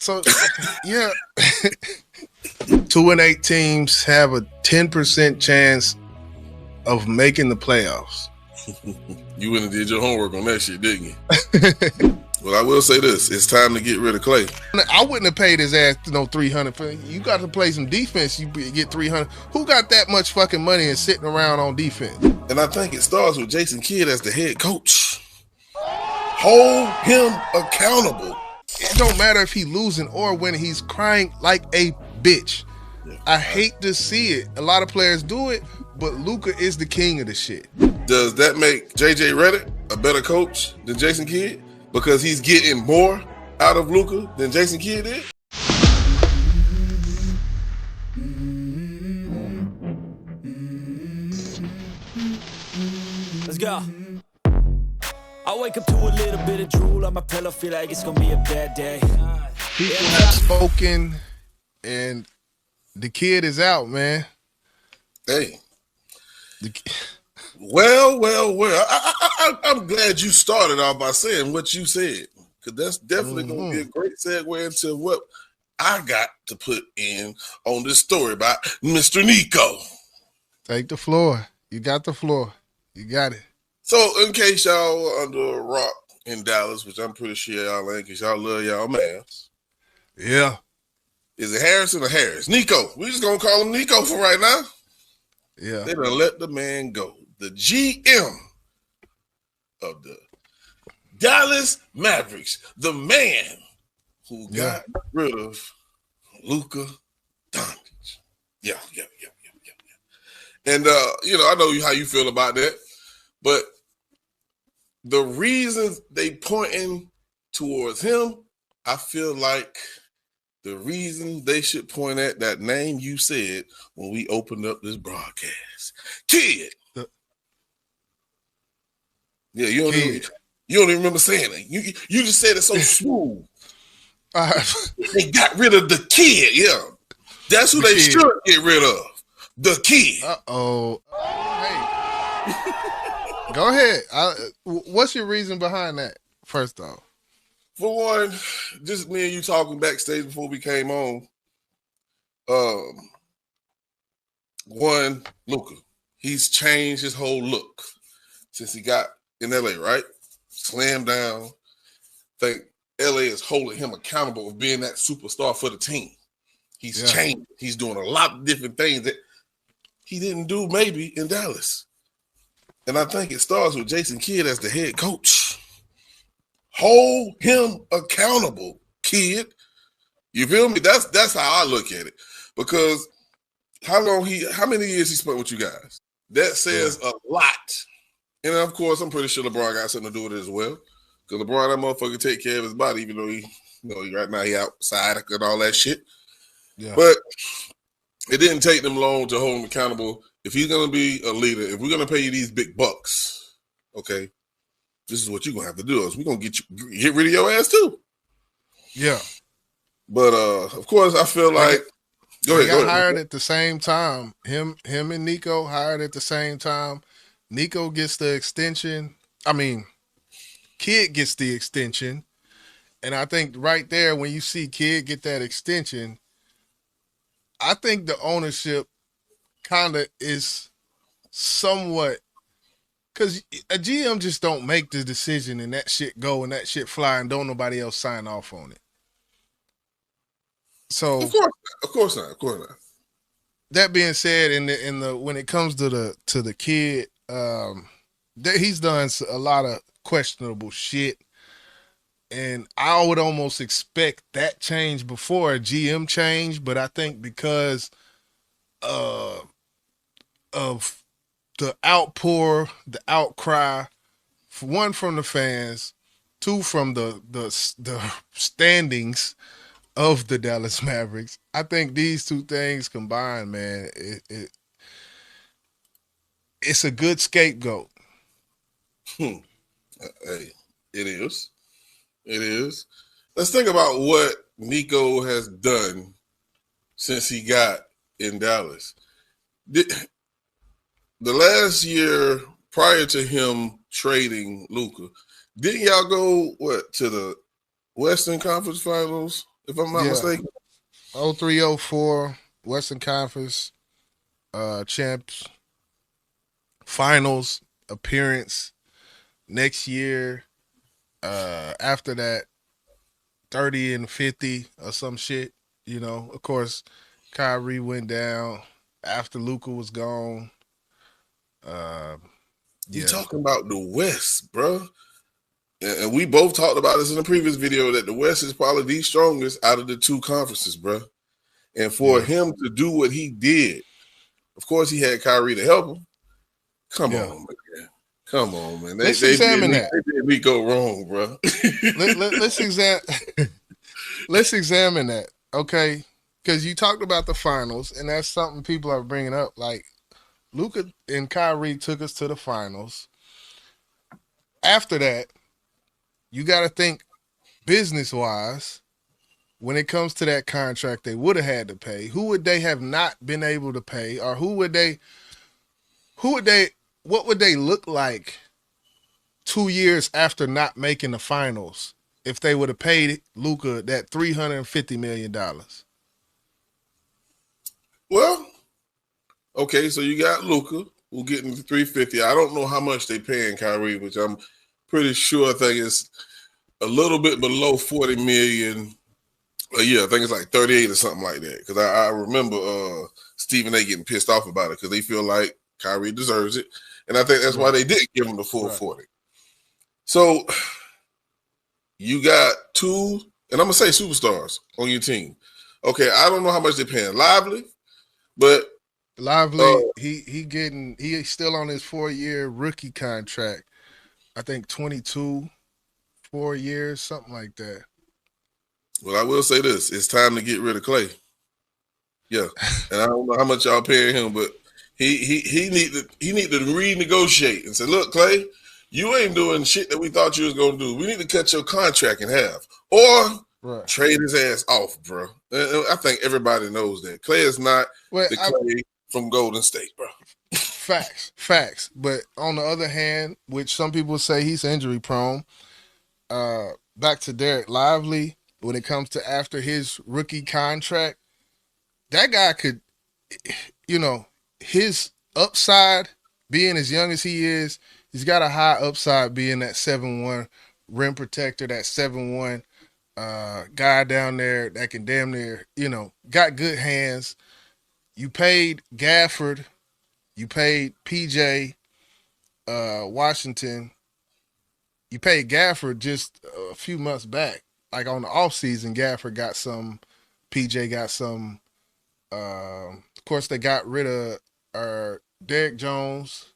So, yeah, 2-8 teams have a 10% chance of making the playoffs. You went and did your homework on that shit, didn't you? Well, I will say this: it's time to get rid of Clay. I wouldn't have paid his ass $300. You got to play some defense. You get $300. Who got that much fucking money and sitting around on defense? And I think it starts with Jason Kidd as the head coach. Hold him accountable. It don't matter if he's losing or winning. He's crying like a bitch. Yeah. I hate to see it. A lot of players do it, but Luka is the king of the shit. Does that make JJ Redick a better coach than Jason Kidd? Because he's getting more out of Luka than Jason Kidd did? Let's go. I wake up to a little bit of drool on my pillow, feel like it's gonna be a bad day. People have spoken, and the kid is out, man. Hey. Well. I'm glad you started off by saying what you said, because that's definitely going to be a great segue into what I got to put in on this story about Mr. Nico. Take the floor. You got the floor. You got it. So, in case y'all are under a rock in Dallas, which I'm pretty sure y'all ain't, because y'all love y'all Mavs. Yeah. Is it Harrison or Harris? Nico. We just going to call him Nico for right now. Yeah. They done let the man go. The GM of the Dallas Mavericks, the man who got rid of Luka Doncic. Yeah. And, I know how you feel about that, but the reasons they pointing towards him, I feel like the reason they should point at that name you said when we opened up this broadcast. Kid. Yeah, you don't even remember saying it. You just said it so smooth. They got rid of the kid. Yeah, that's who they should get rid of. The kid. Uh-oh. Hey, go ahead. What's your reason behind that? First off, for one, just me and you talking backstage before we came on. One, Luka, he's changed his whole look since he got in LA, right? Slam down. Think LA is holding him accountable of being that superstar for the team. He's changed. He's doing a lot of different things that he didn't do maybe in Dallas. And I think it starts with Jason Kidd as the head coach. Hold him accountable, kid. You feel me? That's how I look at it. Because how many years he spent with you guys? That says a lot. And of course, I'm pretty sure LeBron got something to do with it as well. Because LeBron, that motherfucker, take care of his body, even though he right now he outside and all that shit. Yeah. But it didn't take them long to hold him accountable. If he's gonna be a leader, if we're gonna pay you these big bucks, okay, this is what you're gonna have to do. Is we're gonna get rid of your ass too. Yeah. But of course, I feel like go ahead. Got hired at the same time. Him and Nico hired at the same time. Nico gets the extension. I mean, Kid gets the extension. And I think right there, when you see Kid get that extension, I think the ownership kind of is somewhat, because a GM just don't make the decision and that shit go and that shit fly and don't nobody else sign off on it. So of course not. That being said, in the when it comes to the Kid, he's done a lot of questionable shit, and I would almost expect that change before a GM change. But I think because of the outpour, the outcry, for one from the fans, two from the standings of the Dallas Mavericks, I think these two things combined, man, it's a good scapegoat. Hey, it is. Let's think about what Nico has done since he got in Dallas. The last year prior to him trading Luka, didn't y'all go to the Western Conference Finals if I'm not Yeah. mistaken. 03-04 Western Conference champs, finals appearance next year. After that, 30-50 or some shit. Of course, Kyrie went down after Luka was gone. Uh, You yeah, talking about the West, bro? And we both talked about this in the previous video that the West is probably the strongest out of the two conferences, bro. And for yeah, him to do what he did, of course, he had Kyrie to help him. Come yeah. on, man. Come on, man. Let's examine that. They did me go wrong, bro. Let's let's examine that, okay? Because you talked about the finals, and that's something people are bringing up. Like Luka and Kyrie took us to the finals. After that, you got to think business wise. When it comes to that contract, they would have had to pay. Who would they have not been able to pay, or what would they look like 2 years after not making the finals if they would have paid Luka that $350 million? Well, okay, so you got Luka who getting the 350. I don't know how much they paying Kyrie, which I'm pretty sure I think it's a little bit below 40 million a year. I think it's like 38 or something like that. Because I remember Stephen A getting pissed off about it because they feel like Kyrie deserves it. And I think that's why they didn't give him the full 40. So you got two, and I'm gonna say superstars on your team. Okay, I don't know how much they're paying Lively, but Lively, he's still on his 4-year rookie contract. I think 22, 4 years, something like that. Well, I will say this: it's time to get rid of Clay. Yeah, and I don't know how much y'all paying him, but he need to renegotiate and say, "Look, Clay, you ain't doing shit that we thought you was gonna do. We need to cut your contract in half, or trade his ass off, bro." And I think everybody knows that Clay is not the Clay from Golden State, bro. Facts. But on the other hand, which some people say he's injury prone. Back to Derek Lively. When it comes to after his rookie contract, that guy could, his upside being as young as he is, he's got a high upside being that 7'1" rim protector, that 7'1" guy down there that can damn near, got good hands. You paid Gafford, you paid PJ Washington, you paid Gafford just a few months back. Like on the offseason, Gafford got some, PJ got some. Of course, they got rid of Derek Jones.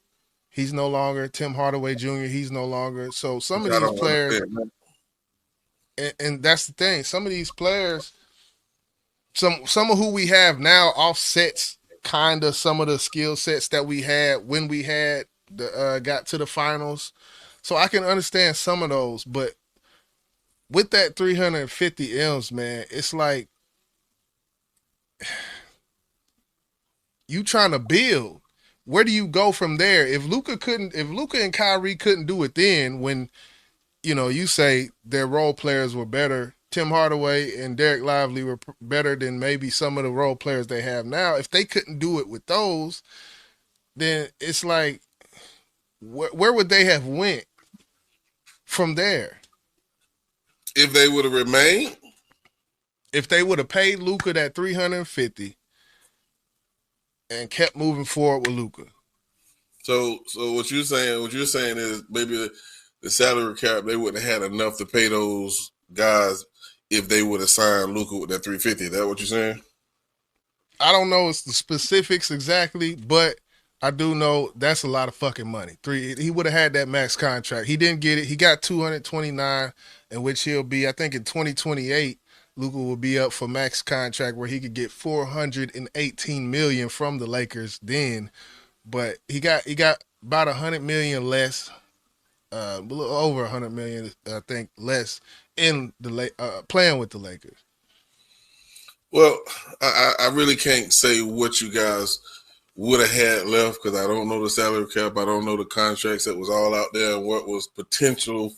He's no longer. Tim Hardaway Jr., he's no longer. So some of these players, and that's the thing, some of these players, some of who we have now offsets kind of some of the skill sets that we had when we had got to the finals. So I can understand some of those, but with that 350 M's, man, it's like you trying to build. Where do you go from there? If Luka and Kyrie couldn't do it then, when you say their role players were better, Tim Hardaway and Derek Lively were better than maybe some of the role players they have now. If they couldn't do it with those, then it's like, where would they have went from there? If they would have remained, if they would have paid Luka that 350 and kept moving forward with Luka. So what you're saying is maybe the salary cap, they wouldn't have had enough to pay those guys if they would have signed Luka with that 350. Is that what you're saying? I don't know the specifics exactly, but I do know that's a lot of fucking money. He would have had that max contract. He didn't get it. He got 229, in which he'll be, I think in 2028, Luka will be up for max contract where he could get $418 million from the Lakers then. But he got about $100 million less, a little over $100 million, I think, less in the playing with the Lakers. Well, I really can't say what you guys would have had left because I don't know the salary cap. I don't know the contracts that was all out there and what was potential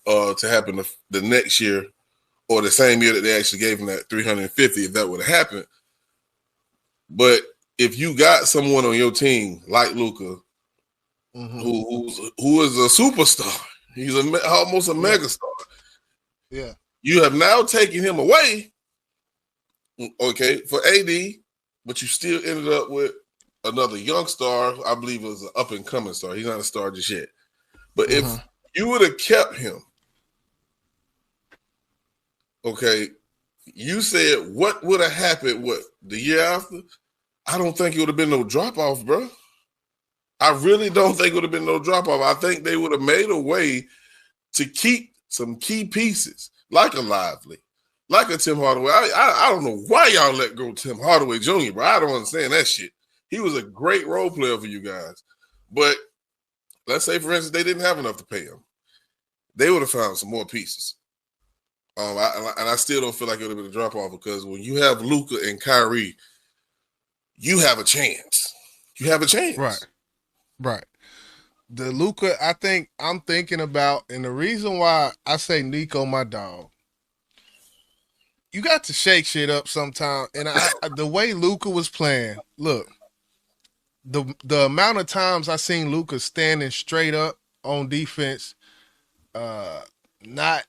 to happen the next year or the same year that they actually gave him that 350 if that would have happened. But if you got someone on your team like Luka, who is a superstar, he's almost a megastar. Yeah. You have now taken him away, okay, for AD, but you still ended up with another young star. I believe it was an up-and-coming star. He's not a star just yet. But if you would have kept him, okay, you said what would have happened, the year after? I don't think it would have been no drop-off, bro. I really don't think it would have been no drop-off. I think they would have made a way to keep some key pieces, like a Lively, like a Tim Hardaway. I don't know why y'all let go Tim Hardaway Jr., bro. I don't understand that shit. He was a great role player for you guys. But let's say, for instance, they didn't have enough to pay him. They would have found some more pieces. And I still don't feel like it would have been a drop-off because when you have Luka and Kyrie, you have a chance. You have a chance. Right. The Luka, I think I'm thinking about, and the reason why I say Nico, my dog, you got to shake shit up sometime. And the way Luka was playing, look, the amount of times I seen Luka standing straight up on defense, not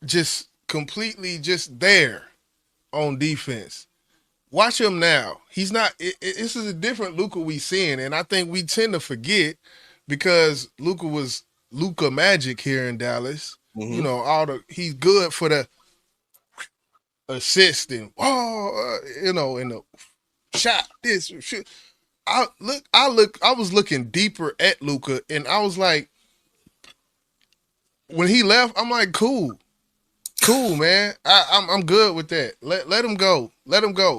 just completely just there on defense. Watch him now. He's not. This is a different Luka we seeing, and I think we tend to forget because Luka was Luka Magic here in Dallas. You know, he's good for the assist and and the shot. This shit. I was looking deeper at Luka, and I was like, when he left, I'm like, cool, man. I'm good with that. Let him go.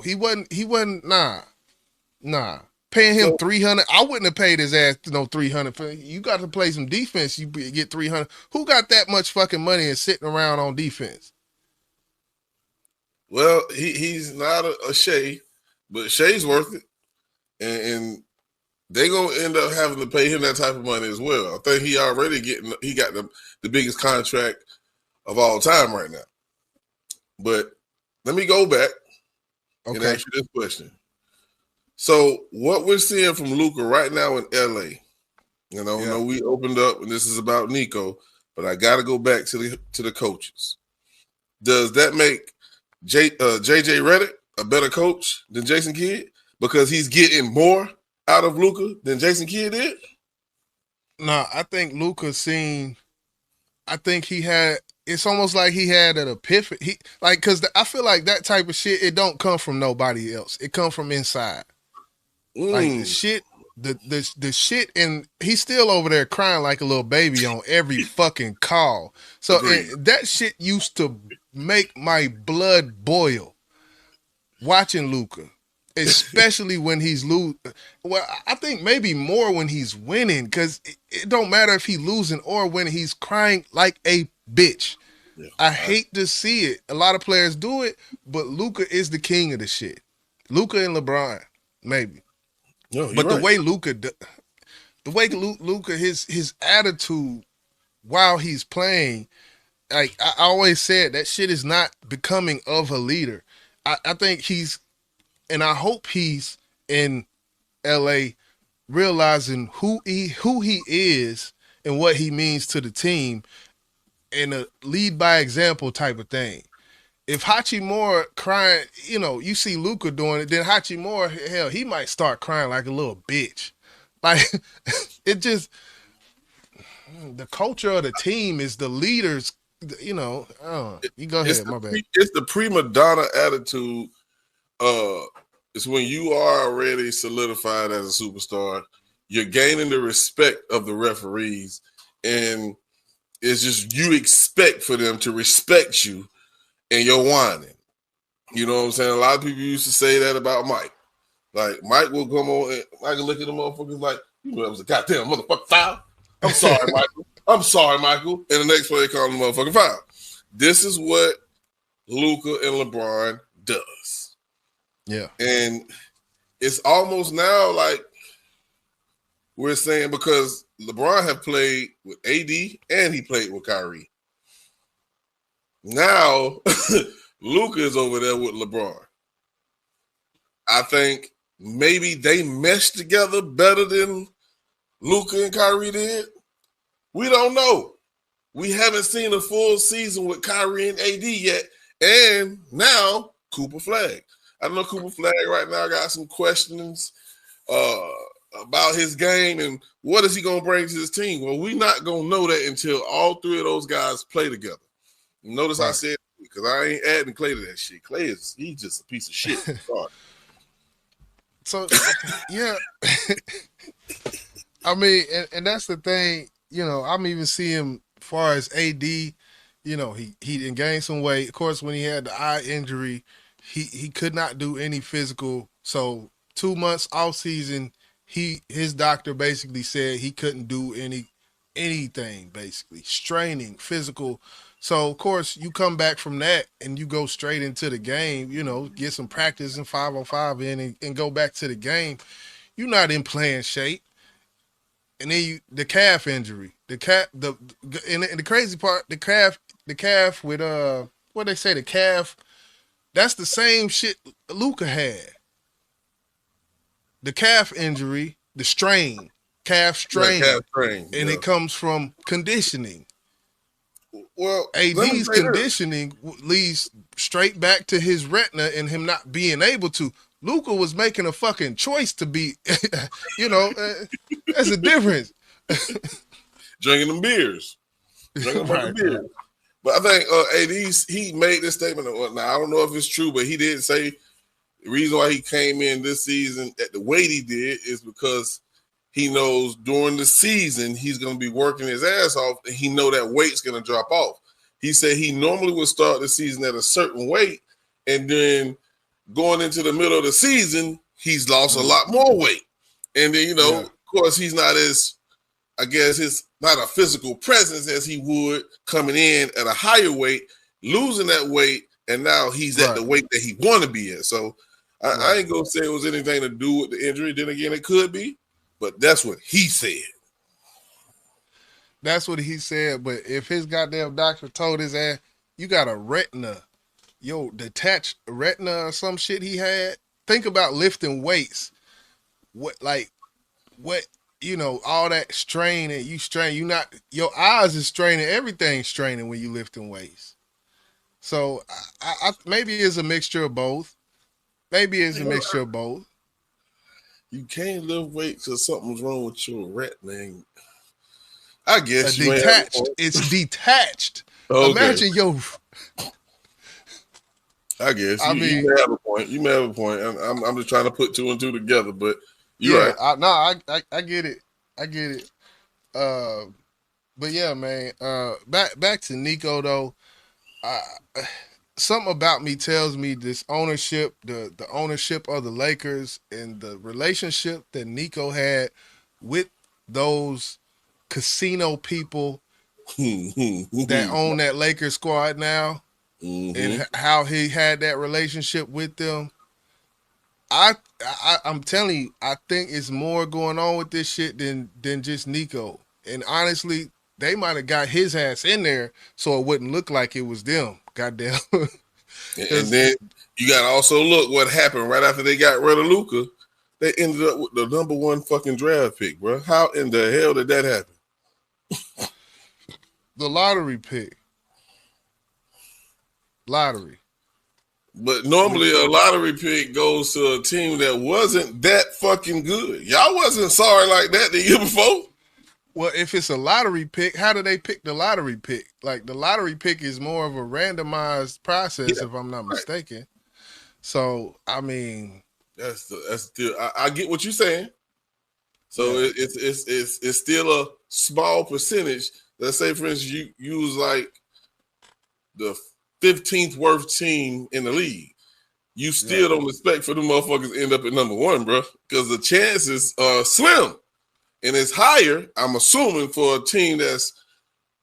He wasn't. Nah. Paying him $300. I wouldn't have paid his ass $300. You got to play some defense. You get $300. Who got that much fucking money and sitting around on defense? Well, he's not a Shea, but Shea's worth it, and they're gonna end up having to pay him that type of money as well. I think he got the biggest contract of all time right now. But let me go back and ask you this question. So what we're seeing from Luka right now in LA, I know we opened up and this is about Nico, but I got to go back to the coaches. Does that make JJ Redick a better coach than Jason Kidd because he's getting more out of Luka than Jason Kidd did? No, I think Luka it's almost like he had an epiphany. Because I feel like that type of shit, it don't come from nobody else. It come from inside. Like the shit, the shit, and he's still over there crying like a little baby on every fucking call. So that shit used to make my blood boil watching Luka, especially when he's losing. Well, I think maybe more when he's winning, because it don't matter if he's losing or when he's crying like a bitch. Yeah. I hate to see it. A lot of players do it, but Luka is the king of the shit. Luka and LeBron, maybe. No, but the way Luka, his attitude while he's playing, like I always said, that shit is not becoming of a leader. I think and I hope he's in LA realizing who he is and what he means to the team, and a lead by example type of thing. If Hachimura crying, you see Luka doing it, then Hachimura, hell, he might start crying like a little bitch. Like, it just, the culture of the team is the leaders, you go ahead, my bad. It's the prima donna attitude. It's when you are already solidified as a superstar, you're gaining the respect of the referees, and it's just you expect for them to respect you, and you're whining. You know what I'm saying? A lot of people used to say that about Mike. Like, Mike will come on and I can look at the motherfuckers like, that was a goddamn motherfucking foul. I'm sorry, Michael. I'm sorry, Michael. And the next play, they call him a motherfucking foul. This is what Luka and LeBron does. Yeah. And it's almost now like we're saying, because LeBron have played with AD and he played with Kyrie. Now, Luka is over there with LeBron. I think maybe they meshed together better than Luka and Kyrie did. We don't know. We haven't seen a full season with Kyrie and AD yet. And now, Cooper Flag. I know Cooper Flag right now got some questions about his game and what is he going to bring to his team. Well, we're not going to know that until all three of those guys play together. Notice I said, because I ain't adding Clay to that shit. Clay he's just a piece of shit. Sorry. So, yeah. I mean, and that's the thing, I'm even seeing him as far as AD, he didn't gain some weight. Of course, when he had the eye injury, he could not do any physical. So 2 months off season, his doctor basically said he couldn't do anything, basically, straining, physical. So, of course, you come back from that and you go straight into the game, get some practice in 5-on-5 and go back to the game. You're not in playing shape. And then the calf injury, and the crazy part, the calf with what they say, the calf, that's the same shit Luka had. The calf injury, the strain, calf strain, and it comes from conditioning. Well, AD's conditioning leads straight back to his retina and him not being able to. Luka was making a fucking choice to be, that's a difference. Drinking them beers. Right. But I think AD, he made this statement. Now, I don't know if it's true, but he did say the reason why he came in this season at the weight he did is because he knows during the season he's going to be working his ass off, and he know that weight's going to drop off. He said he normally would start the season at a certain weight, and then going into the middle of the season, he's lost a lot more weight. And then, of course, he's not as, I guess, his not a physical presence as he would coming in at a higher weight, losing that weight, and now he's at the weight that he want to be at. So I ain't going to say it was anything to do with the injury. Then again, it could be. But that's what he said. That's what he said. But if his goddamn doctor told his ass, you got a retina, detached retina or some shit he had. Think about lifting weights. All that strain and you strain, your eyes is straining, everything's straining when you lifting weights. So I maybe it's a mixture of both. You can't lift weights because something's wrong with your retina. I guess it's detached. Okay. Imagine I guess you may have a point. You may have a point. I'm just trying to put two and two together, but you're right. I get it. But yeah, man. Back to Nico though. Something about me tells me this ownership, the ownership of the Lakers and the relationship that Nico had with those casino people that own that Lakers squad now, and how he had that relationship with them. I'm telling you, I think it's more going on with this shit than just Nico. And honestly, they might have got his ass in there so it wouldn't look like it was them. Goddamn. And then you got to also look what happened right after they got rid of Luka. They ended up with the number one fucking draft pick, bro. How in the hell did that happen? The lottery pick. Lottery. But normally a lottery pick goes to a team that wasn't that fucking good. Y'all wasn't sorry like that the year before. Well, if it's a lottery pick, how do they pick the lottery pick? Like, the lottery pick is more of a randomized process, if I'm not mistaken. So, I mean, that's still. I get what you're saying. So it's still a small percentage. Let's say, for instance, you use like the 15th worst team in the league. You still don't expect for the motherfuckers to end up at number one, bro, because the chances are slim. And it's higher, I'm assuming, for a team that's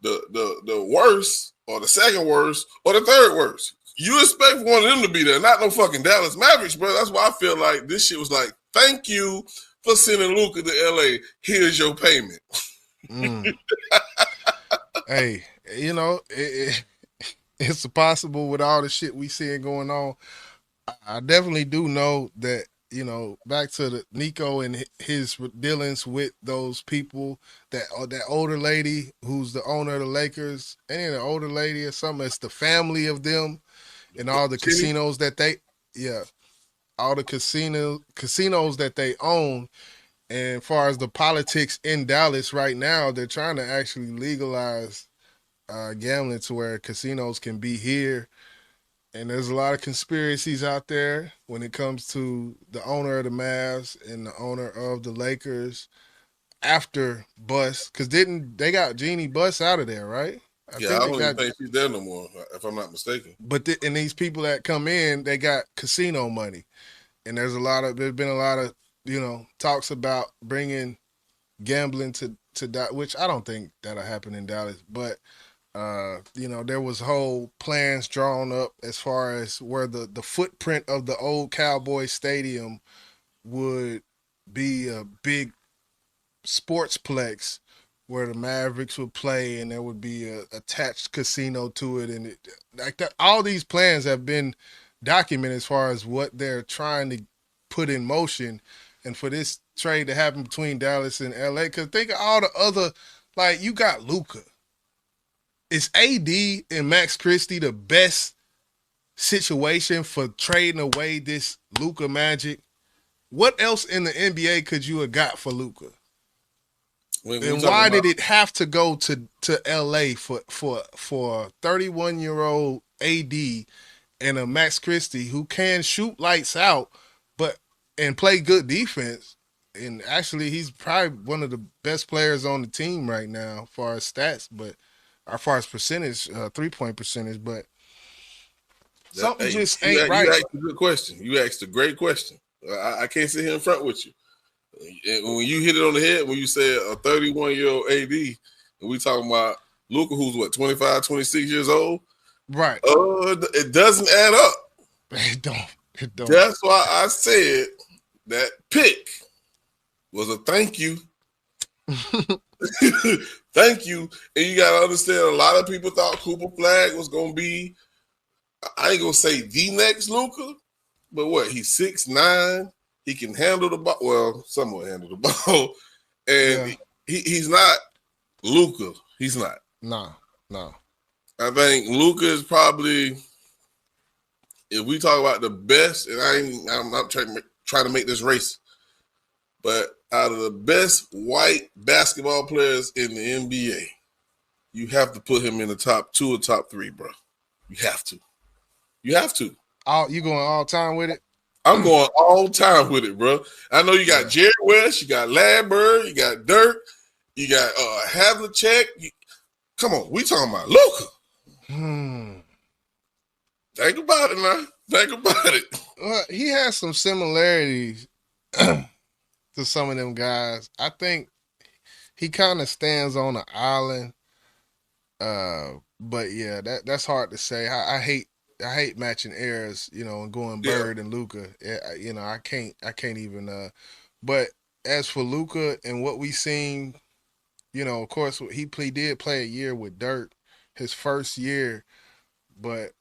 the worst or the second worst or the third worst. You expect one of them to be there, not no fucking Dallas Mavericks, bro. That's why I feel like this shit was like, thank you for sending Luka to LA. Here's your payment. Hey, it's possible with all the shit we seeing going on. I definitely do know that, back to the Nico and his dealings with those people, that older lady who's the owner of the Lakers, and an older lady or something. It's the family of them and all the Kenny? casinos that yeah, all the casinos that they own. And as far as the politics in Dallas right now, they're trying to actually legalize gambling to where casinos can be here. And there's a lot of conspiracies out there when it comes to the owner of the Mavs and the owner of the Lakers after Bus, because didn't they got Jeannie Buss out of there, right? I Yeah, I think they don't even got, think she's there no more, if I'm not mistaken. but and these people that come in, they got casino money, and there's been a lot of talks about bringing gambling to that, which I don't think that'll happen in Dallas, but there was whole plans drawn up as far as where the footprint of the old Cowboy Stadium would be a big sportsplex where the Mavericks would play, and there would be a attached casino to it, and like that. All these plans have been documented as far as what they're trying to put in motion, and for this trade to happen between Dallas and LA. Because think of all the other, like you got Luka. Is AD and Max Christie the best situation for trading away this Luka Magic? What else in the NBA could you have got for Luka? And why did it have to go to LA for 31-year-old AD and a Max Christie who can shoot lights out, and play good defense? And actually, he's probably one of the best players on the team right now, as far as stats, but as far as percentage, 3-point percentage. But something just ain't right. You asked a good question. You asked a great question. I can't sit here in front with you. And when you hit it on the head, when you said a 31-year-old AD, and we talking about Luka, who's what, 25, 26 years old? Right. It doesn't add up. It don't. That's why I said that pick was a thank you. Thank you. And you got to understand, a lot of people thought Cooper Flag was going to be, I ain't going to say the next Luka, but what? He's 6'9". He can handle the ball. Well, somewhat handle the ball. And he's not Luka. He's not. No. I think Luka is probably, if we talk about the best, and I'm not trying to make this race, but out of the best white basketball players in the NBA, you have to put him in the top 2 or top 3, bro. You have to. You going all time with it? I'm going all time with it, bro. I know you got Jerry West, you got Ladberg, you got Dirk, you got Havlicek. Come on, we talking about Luka. Think about it now. Think about it. Well, he has some similarities to some of them guys. I think he kind of stands on an island. But yeah, that's hard to say. I hate matching errors, and going Bird and Luka. I can't even. But as for Luka and what we seen, of course he did play a year with Dirk, his first year, but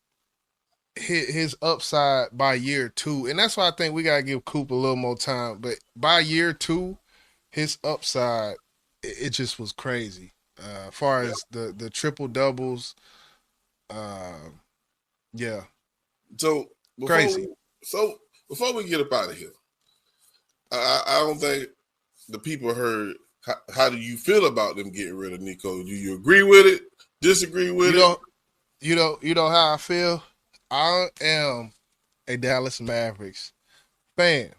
his upside by year 2, and that's why I think we gotta give Coop a little more time. But by year 2, his upside, it just was crazy. As far as the triple doubles, yeah. So crazy. Before we get up out of here, I don't think the people heard. How do you feel about them getting rid of Nico? Do you agree with it? Disagree with it? You know how I feel. I am a Dallas Mavericks fan.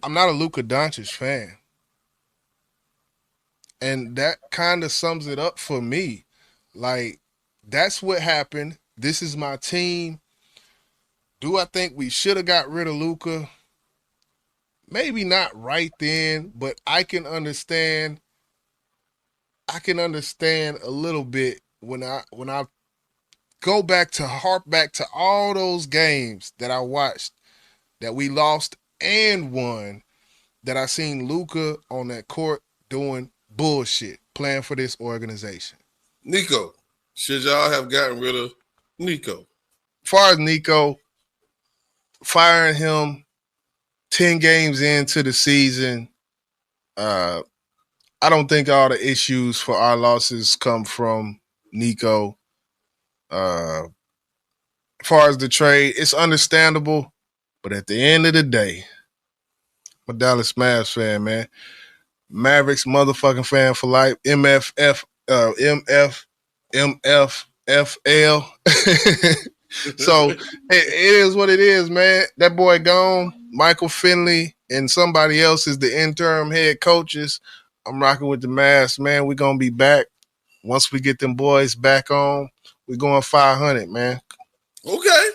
I'm not a Luka Doncic fan. And that kind of sums it up for me. Like, that's what happened. This is my team. Do I think we should have got rid of Luka? Maybe not right then, but I can understand a little bit when I harp back to all those games that I watched that we lost and won, that I seen Luka on that court doing bullshit, playing for this organization. Nico, should y'all have gotten rid of Nico. As far as Nico, firing him 10 games into the season, I don't think all the issues for our losses come from Nico. As far as the trade, it's understandable, but at the end of the day, I'm a Dallas Mavs fan, man. Mavericks motherfucking fan for life. MFFL. So it is what it is, man. That boy gone. Michael Finley and somebody else is the interim head coaches. I'm rocking with the Mavs, man. We're gonna be back once we get them boys back on. We're going 500, man. Okay.